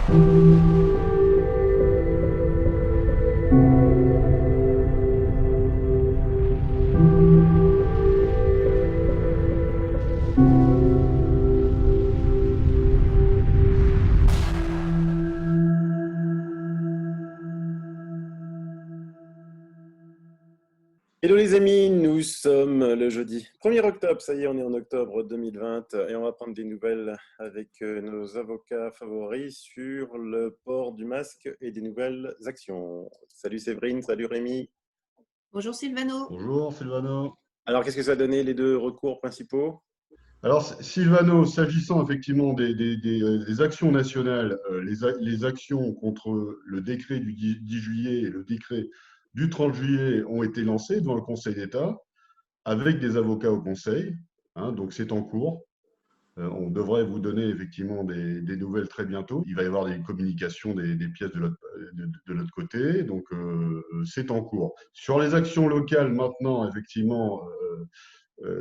Hello les amis, nous sommes le jeudi 1er octobre, ça y est, on est en octobre 2020 et on va prendre des nouvelles avec nos avocats favoris sur le port du masque et des nouvelles actions. Salut Séverine, salut Rémi. Bonjour Sylvano. Bonjour Silvano. Alors qu'est-ce que ça a donné les deux recours principaux? Alors Silvano, s'agissant effectivement des actions nationales, les actions contre le décret du 10 juillet et le décret du 30 juillet ont été lancées devant le Conseil d'État avec des avocats au Conseil, hein, donc c'est en cours. On devrait vous donner effectivement des nouvelles très bientôt. Il va y avoir des communications des pièces de l'autre côté, donc c'est en cours. Sur les actions locales maintenant, effectivement,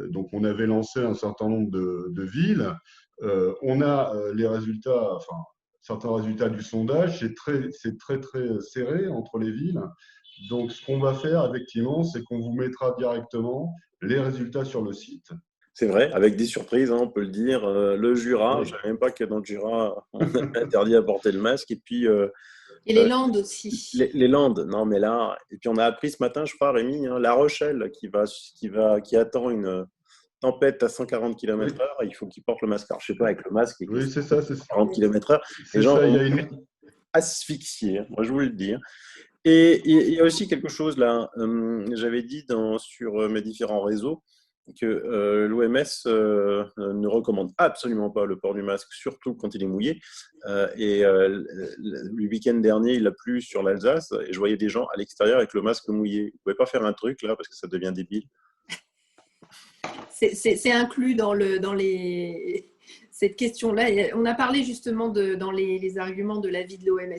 donc on avait lancé un certain nombre de villes. On a les résultats, enfin certains résultats du sondage, c'est très serré entre les villes. Donc ce qu'on va faire effectivement, c'est qu'on vous mettra directement les résultats sur le site. C'est vrai, avec des surprises, hein, on peut le dire. Le Jura, Oui. je ne savais même pas que dans le Jura, on avait interdit à porter le masque. Et puis Et les Landes aussi. les Landes, non mais là, et puis on a appris ce matin, je crois, Rémi, hein, La Rochelle qui attend une tempête à 140 Oui, km/h, il faut qu'il porte le masque. Alors, je sais pas, avec le masque, et oui, c'est ça, c'est ça. 40 km/h, les C'est gens ça, il y vont a une... asphyxier, hein, moi je vous le dis. Et il y a aussi quelque chose là, j'avais dit sur mes différents réseaux que l'OMS ne recommande absolument pas le port du masque, surtout quand il est mouillé. Le week-end dernier, il a plu sur l'Alsace et je voyais des gens à l'extérieur avec le masque mouillé. Vous pouvez pas faire un truc là parce que ça devient débile. C'est inclus dans cette question-là. On a parlé justement dans les arguments de l'avis de l'OMS,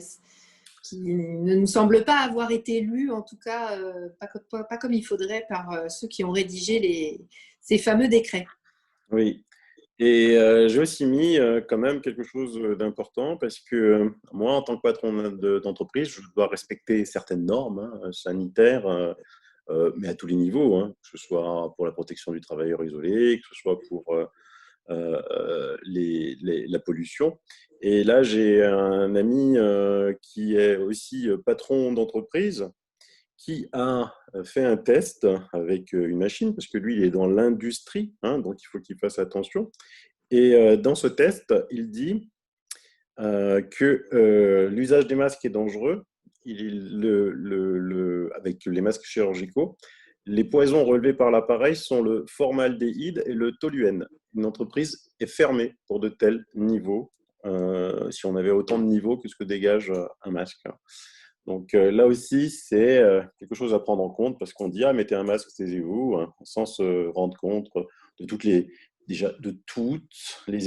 qui ne nous semble pas avoir été lu, en tout cas pas comme il faudrait par ceux qui ont rédigé ces fameux décrets. Oui. Et j'ai aussi mis quand même quelque chose d'important parce que moi, en tant que patron d'entreprise, je dois respecter certaines normes, hein, sanitaires, mais à tous les niveaux, hein, que ce soit pour la protection du travailleur isolé, que ce soit pour la pollution. Et là, j'ai un ami qui est aussi patron d'entreprise qui a fait un test avec une machine, parce que lui, il est dans l'industrie, hein, donc il faut qu'il fasse attention. Et dans ce test, il dit que l'usage des masques est dangereux. Avec les masques chirurgicaux, les poisons relevés par l'appareil sont le formaldéhyde et le toluène. Une entreprise est fermée pour de tels niveaux, si on avait autant de niveaux que ce que dégage un masque. Donc là aussi, c'est quelque chose à prendre en compte parce qu'on dit « Ah, mettez un masque, taisez-vous hein, », sans se rendre compte de toutes les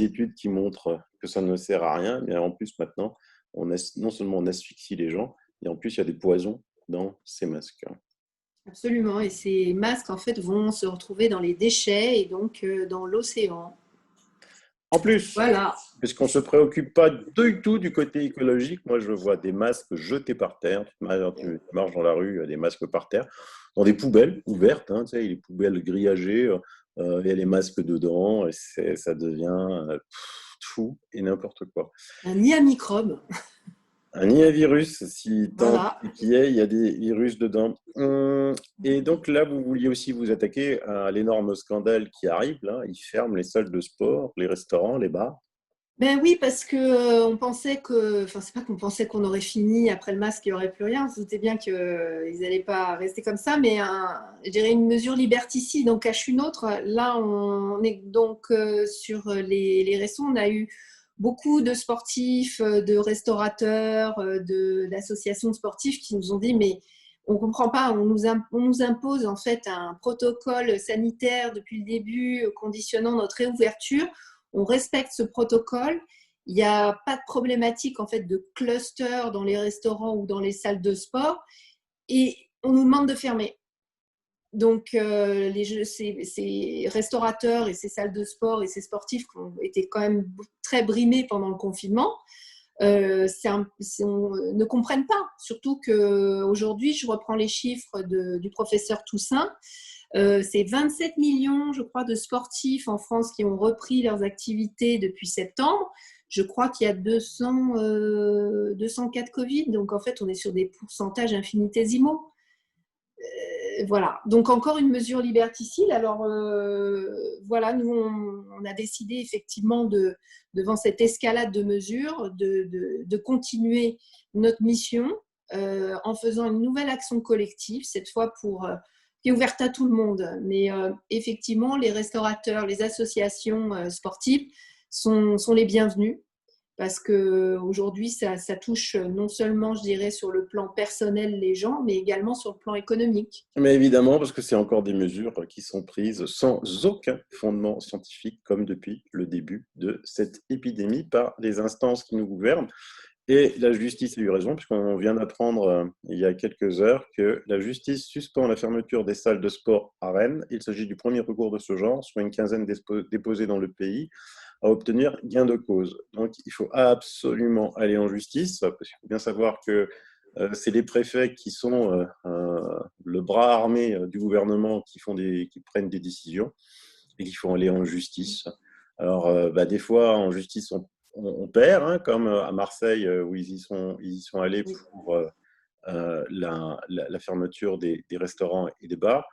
études qui montrent que ça ne sert à rien. Mais en plus, maintenant, non seulement on asphyxie les gens, et en plus, il y a des poisons dans ces masques. Absolument. Et ces masques, en fait, vont se retrouver dans les déchets et donc dans l'océan. En plus, voilà. Puisqu'on ne se préoccupe pas du tout du côté écologique, moi je vois des masques jetés par terre. Tu marches dans la rue, il y a des masques par terre, dans des poubelles ouvertes, hein, tu sais, les poubelles grillagées, il y a les masques dedans, et ça devient fou et n'importe quoi. Un nid à microbes. Un nid à virus, si tant Voilà. qu'il y ait, il y a des virus dedans. Et donc là, vous vouliez aussi vous attaquer à l'énorme scandale qui arrive. Là. Ils ferment les salles de sport, les restaurants, les bars. Ben oui, parce que on pensait que, enfin c'est pas qu'on pensait qu'on aurait fini après le masque, il n'y aurait plus rien. On se doutait bien qu'ils n'allaient pas rester comme ça, mais je dirais une mesure liberticide en cache une autre. Là, on est donc sur les restos. On a eu beaucoup de sportifs, de restaurateurs, d'associations de sportifs qui nous ont dit mais on comprend pas, on nous impose en fait un protocole sanitaire depuis le début conditionnant notre réouverture. On respecte ce protocole. Il n'y a pas de problématique en fait de cluster dans les restaurants ou dans les salles de sport et on nous demande de fermer. Donc, ces restaurateurs et ces salles de sport et ces sportifs qui ont été quand même très brimés pendant le confinement ne comprennent pas. Surtout qu'aujourd'hui, je reprends les chiffres du professeur Toussaint, c'est 27 millions, je crois, de sportifs en France qui ont repris leurs activités depuis septembre. Je crois qu'il y a 200 cas de Covid, donc en fait, on est sur des pourcentages infinitésimaux. Voilà, donc encore une mesure liberticide. Alors voilà, nous on a décidé effectivement devant cette escalade de mesures de continuer notre mission en faisant une nouvelle action collective, cette fois qui est ouverte à tout le monde. Mais effectivement, les restaurateurs, les associations sportives sont les bienvenus. Parce qu'aujourd'hui, ça touche non seulement, je dirais, sur le plan personnel les gens, mais également sur le plan économique. Mais évidemment, parce que c'est encore des mesures qui sont prises sans aucun fondement scientifique, comme depuis le début de cette épidémie, par les instances qui nous gouvernent. Et la justice a eu raison, puisqu'on vient d'apprendre il y a quelques heures que la justice suspend la fermeture des salles de sport à Rennes. Il s'agit du premier recours de ce genre, soit une quinzaine déposés dans le pays, à obtenir gain de cause. Donc, il faut absolument aller en justice, parce qu'il faut bien savoir que c'est les préfets qui sont le bras armé du gouvernement qui prennent des décisions et qu'il faut aller en justice. Alors, des fois, en justice, on perd, hein, comme à Marseille, où ils y sont allés pour la fermeture des restaurants et des bars.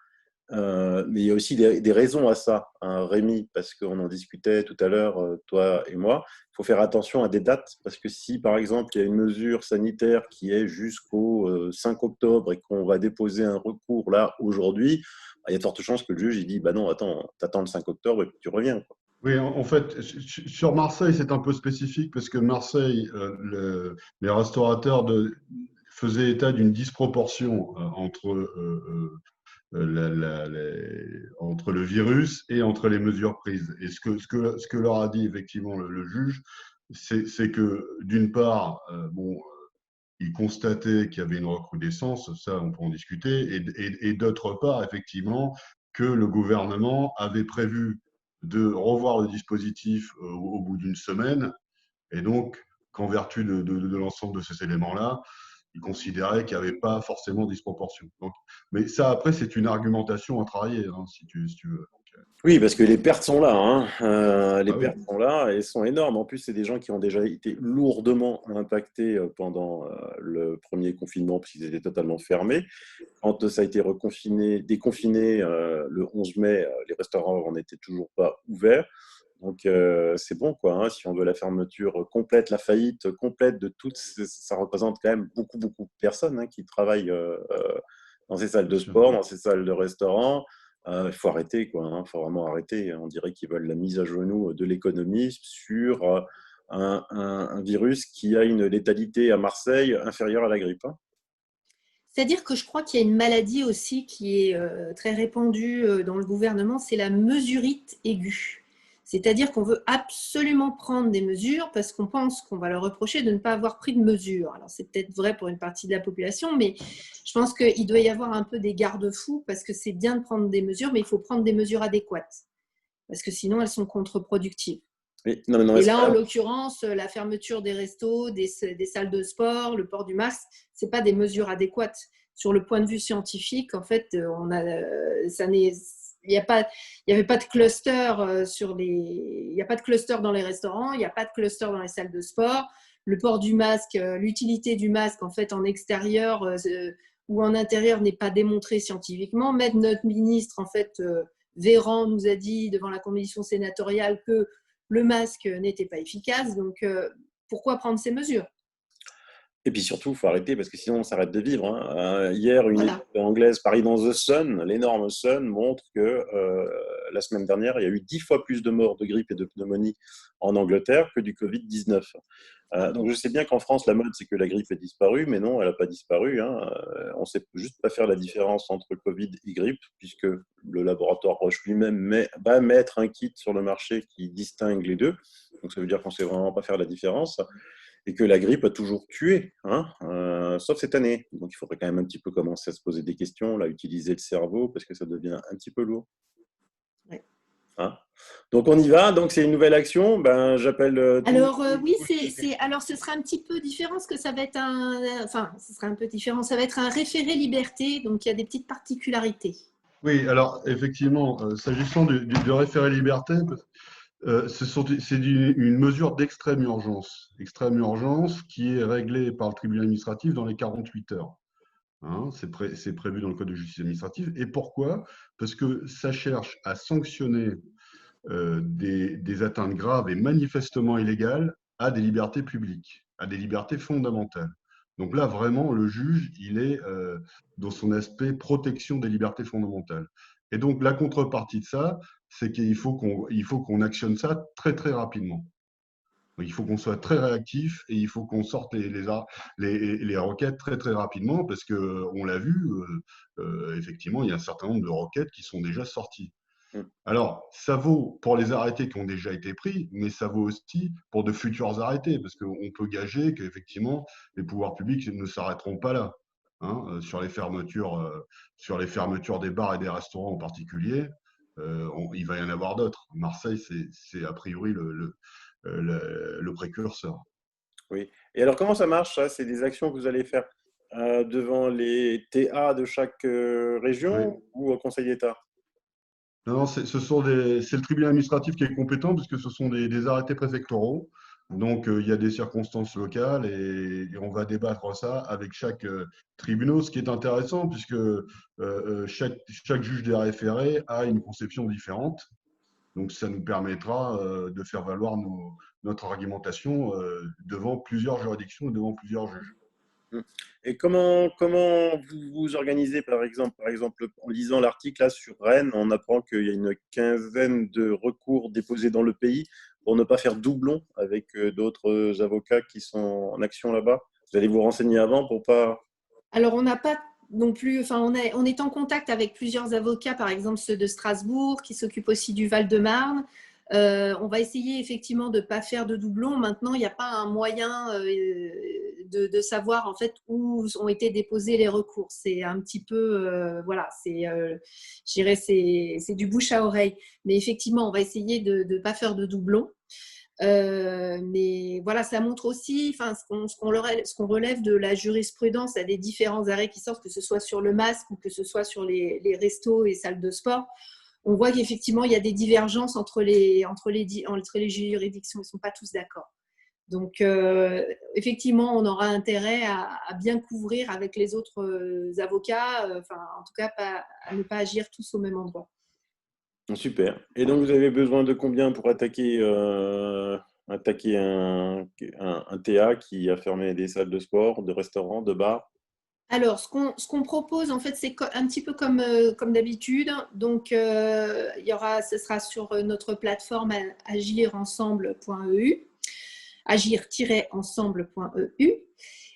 Mais il y a aussi des raisons à ça, hein, Rémi, parce qu'on en discutait tout à l'heure, toi et moi. Il faut faire attention à des dates, parce que si, par exemple, il y a une mesure sanitaire qui est jusqu'au 5 octobre et qu'on va déposer un recours là aujourd'hui, il y a de fortes chances que le juge il dit non, attends, t'attends le 5 octobre et puis tu reviens, quoi. Oui, en fait, sur Marseille, c'est un peu spécifique parce que Marseille, les restaurateurs faisaient état d'une disproportion entre le virus et entre les mesures prises. Et ce que leur a dit effectivement le juge, c'est que d'une part, il constatait qu'il y avait une recrudescence, ça on peut en discuter, et d'autre part, effectivement, que le gouvernement avait prévu de revoir le dispositif au bout d'une semaine, et donc qu'en vertu de l'ensemble de ces éléments-là, il considérait qu'il n'y avait pas forcément disproportion. Donc, mais ça, après, c'est une argumentation à travailler, hein, si tu veux. Oui, parce que les pertes sont là, hein. Les Ah oui, pertes sont là et sont énormes. En plus, c'est des gens qui ont déjà été lourdement impactés pendant le premier confinement, puisqu'ils étaient totalement fermés. Quand ça a été déconfiné le 11 mai, les restaurants n'étaient toujours pas ouverts. Donc, c'est bon, quoi, hein. Si on veut la fermeture complète, la faillite complète de toutes, ça représente quand même beaucoup, beaucoup de personnes qui travaillent dans ces salles bien de sûr. sport, dans ces salles de restaurant. Il faut arrêter, quoi, hein. Il faut vraiment arrêter. On dirait qu'ils veulent la mise à genoux de l'économie sur un virus qui a une létalité à Marseille inférieure à la grippe, hein. C'est-à-dire que je crois qu'il y a une maladie aussi qui est très répandue dans le gouvernement, c'est la mesurite aiguë. C'est-à-dire qu'on veut absolument prendre des mesures parce qu'on pense qu'on va leur reprocher de ne pas avoir pris de mesures. Alors c'est peut-être vrai pour une partie de la population, mais je pense qu'il doit y avoir un peu des garde-fous parce que c'est bien de prendre des mesures, mais il faut prendre des mesures adéquates parce que sinon elles sont contre-productives. Oui, non, mais non, Et là, en l'occurrence, la fermeture des restos, des salles de sport, le port du masque, ce n'est pas des mesures adéquates. Sur le point de vue scientifique, en fait, il n'y avait pas de cluster il n'y a pas de cluster dans les restaurants, il n'y a pas de cluster dans les salles de sport. Le port du masque, l'utilité du masque, en fait, en extérieur ou en intérieur n'est pas démontrée scientifiquement. Même notre ministre, en fait, Véran nous a dit devant la commission sénatoriale que le masque n'était pas efficace, donc pourquoi prendre ces mesures? Et puis surtout, il faut arrêter parce que sinon on s'arrête de vivre, hein. Hier, une Voilà. étude anglaise parie dans The Sun, l'énorme Sun, montre que la semaine dernière, il y a eu 10 fois plus de morts de grippe et de pneumonie en Angleterre que du Covid-19. Donc je sais bien qu'en France, la mode, c'est que la grippe est disparue, mais non, elle n'a pas disparu, hein. On ne sait juste pas faire la différence entre Covid et grippe, puisque le laboratoire Roche lui-même va mettre un kit sur le marché qui distingue les deux. Donc ça veut dire qu'on ne sait vraiment pas faire la différence. Et que la grippe a toujours tué, hein, sauf cette année. Donc il faudrait quand même un petit peu commencer à se poser des questions, là, utiliser le cerveau, parce que ça devient un petit peu lourd. Ouais. Hein. Donc on y va, donc c'est une nouvelle action. Ben, j'appelle Alors oui, alors ce sera un petit peu différent parce que ça va être enfin, ce sera un peu différent. Ça va être un référé liberté, donc il y a des petites particularités. Oui, alors effectivement, s'agissant du référé liberté, c'est une mesure extrême urgence qui est réglée par le tribunal administratif dans les 48 heures. Hein, c'est prévu dans le Code de justice administrative. Et pourquoi? Parce que ça cherche à sanctionner des atteintes graves et manifestement illégales à des libertés publiques, à des libertés fondamentales. Donc là, vraiment, le juge, il est dans son aspect protection des libertés fondamentales. Et donc, la contrepartie de ça, c'est qu'il faut qu'on actionne ça très, très rapidement. Il faut qu'on soit très réactif et il faut qu'on sorte les requêtes très, très rapidement parce qu'on l'a vu, effectivement, il y a un certain nombre de requêtes qui sont déjà sorties. Mm. Alors, ça vaut pour les arrêtés qui ont déjà été pris, mais ça vaut aussi pour de futurs arrêtés, parce qu'on peut gager qu'effectivement, les pouvoirs publics ne s'arrêteront pas là. Hein, sur les fermetures des bars et des restaurants en particulier, il va y en avoir d'autres. Marseille, c'est a priori le précurseur. Oui. Et alors, comment ça marche, ça? C'est des actions que vous allez faire devant les TA de chaque Oui. région ou au Conseil d'État? Non, c'est le tribunal administratif qui est compétent puisque ce sont des arrêtés préfectoraux. Donc, il y a des circonstances locales et on va débattre ça avec chaque tribunal, ce qui est intéressant puisque chaque juge des référés a une conception différente. Donc, ça nous permettra de faire valoir notre argumentation devant plusieurs juridictions et devant plusieurs juges. Mm. Et comment vous vous organisez, par exemple, en lisant l'article là sur Rennes, on apprend qu'il y a une quinzaine de recours déposés dans le pays pour ne pas faire doublon avec d'autres avocats qui sont en action là-bas. Vous allez vous renseigner avant pour pas… Alors, on n'a pas non plus, enfin, on est en contact avec plusieurs avocats, par exemple ceux de Strasbourg, qui s'occupent aussi du Val-de-Marne. On va essayer effectivement de ne pas faire de doublons. Maintenant, il n'y a pas un moyen de savoir en fait où ont été déposés les recours. C'est un petit peu, voilà, je dirais, c'est du bouche à oreille. Mais effectivement, on va essayer de ne pas faire de doublons. Mais voilà, ça montre aussi ce qu'on relève de la jurisprudence à des différents arrêts qui sortent, que ce soit sur le masque ou que ce soit sur les restos et salles de sport. On voit qu'effectivement, il y a des divergences entre les juridictions. Ils ne sont pas tous d'accord. Donc, effectivement, on aura intérêt à bien couvrir avec les autres avocats, en tout cas, à ne pas agir tous au même endroit. Super. Et donc, vous avez besoin de combien pour attaquer un TA qui a fermé des salles de sport, de restaurants, de bars? Alors, ce qu'on propose, en fait, c'est un petit peu comme d'habitude. Donc, ce sera sur notre plateforme agirensemble.eu, agir-ensemble.eu.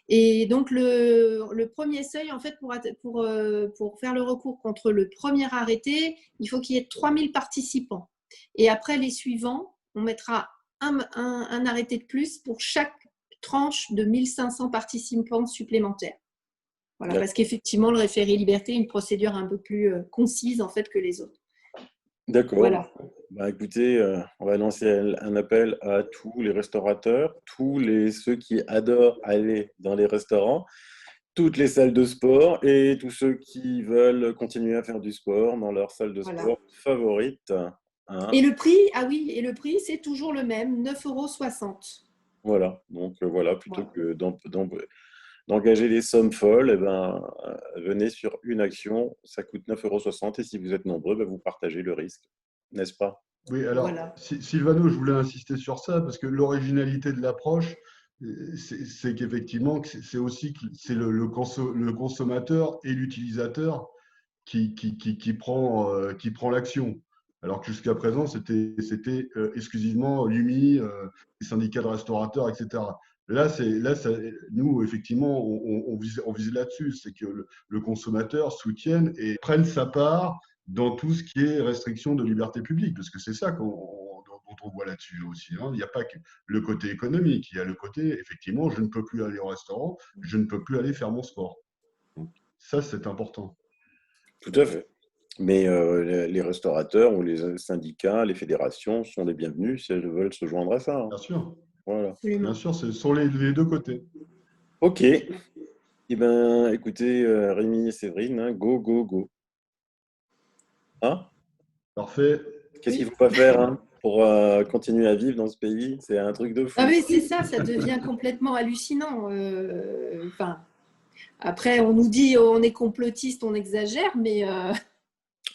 Et donc, le premier seuil, en fait, pour faire le recours contre le premier arrêté, il faut qu'il y ait 3000 participants. Et après les suivants, on mettra un arrêté de plus pour chaque tranche de 1500 participants supplémentaires. Voilà, parce qu'effectivement, le référé liberté est une procédure un peu plus concise en fait que les autres. D'accord. Voilà. Bah, écoutez, on va lancer un appel à tous les restaurateurs, ceux qui adorent aller dans les restaurants, toutes les salles de sport et tous ceux qui veulent continuer à faire du sport dans leur salle de Voilà. sport favorite. Hein. Et le prix, et le prix, c'est toujours le même, 9,60 €. Voilà, donc voilà, plutôt Voilà. que d'engager des sommes folles, eh ben, venez sur une action, ça coûte 9,60 € et si vous êtes nombreux, ben, vous partagez le risque, n'est-ce pas? Oui, alors, Voilà. Sylvano, je voulais insister sur ça parce que l'originalité de l'approche, c'est qu'effectivement, c'est aussi que c'est le consommateur et l'utilisateur qui prend l'action. Alors que jusqu'à présent, c'était exclusivement l'UMI, les syndicats de restaurateurs, etc. Nous, effectivement, on vise là-dessus, c'est que le consommateur soutienne et prenne sa part dans tout ce qui est restriction de liberté publique, parce que c'est ça dont on voit là-dessus aussi. Hein. Il n'y a pas que le côté économique, il y a le côté, effectivement, je ne peux plus aller au restaurant, je ne peux plus aller faire mon sport. Donc, ça, c'est important. Tout à fait. Mais les restaurateurs ou les syndicats, les fédérations sont les bienvenus si elles veulent se joindre à ça. Hein. Bien sûr. Voilà. Absolument. Bien sûr, ce sont les deux côtés. Ok. Eh ben, écoutez, Rémi et Séverine, hein, go, go, go. Hein? Parfait. Qu'est-ce qu'il ne faut pas faire hein, pour continuer à vivre dans ce pays? C'est un truc de fou. Ah oui, c'est ça, ça devient complètement hallucinant. Enfin, après, on nous dit on est complotiste, on exagère, mais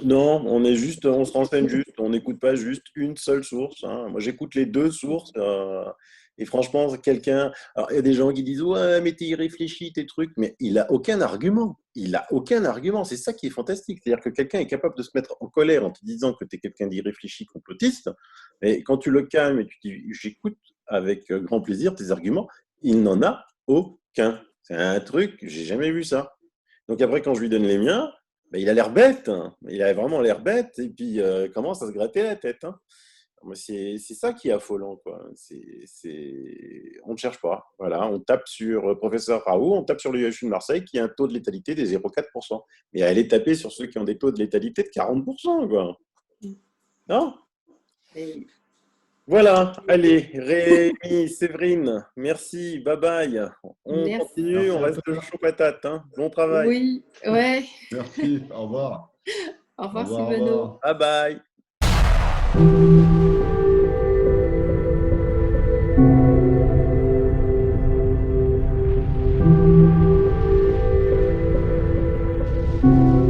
Non, on se renseigne juste, on n'écoute pas juste une seule source. Hein. Moi, j'écoute les deux sources. Et franchement, quelqu'un. Alors, il y a des gens qui disent ouais, mais t'es irréfléchi, tes trucs, mais il a aucun argument. Il a aucun argument. C'est ça qui est fantastique. C'est-à-dire que quelqu'un est capable de se mettre en colère en te disant que tu es quelqu'un d'irréfléchi, complotiste. Et quand tu le calmes et tu dis j'écoute avec grand plaisir tes arguments, il n'en a aucun. C'est un truc, j'ai jamais vu ça. Donc après, quand je lui donne les miens, ben, il a l'air bête, hein. Il a vraiment l'air bête, et puis commence à se gratter la tête. Hein. C'est ça qui est affolant. Quoi. On ne cherche pas. Voilà, on tape sur professeur Raoult, on tape sur l'UFU de Marseille qui a un taux de létalité de 0,4%. Mais elle est tapée sur ceux qui ont des taux de létalité de 40%. Quoi. Non? Voilà, allez, Rémi, Séverine, merci, bye bye. On Merci. continue, Merci on à reste toi. chaud patate. Hein. Bon travail. oui, ouais. Merci. Au revoir. Au revoir, Au revoir, au Sylvano. revoir. Bye bye.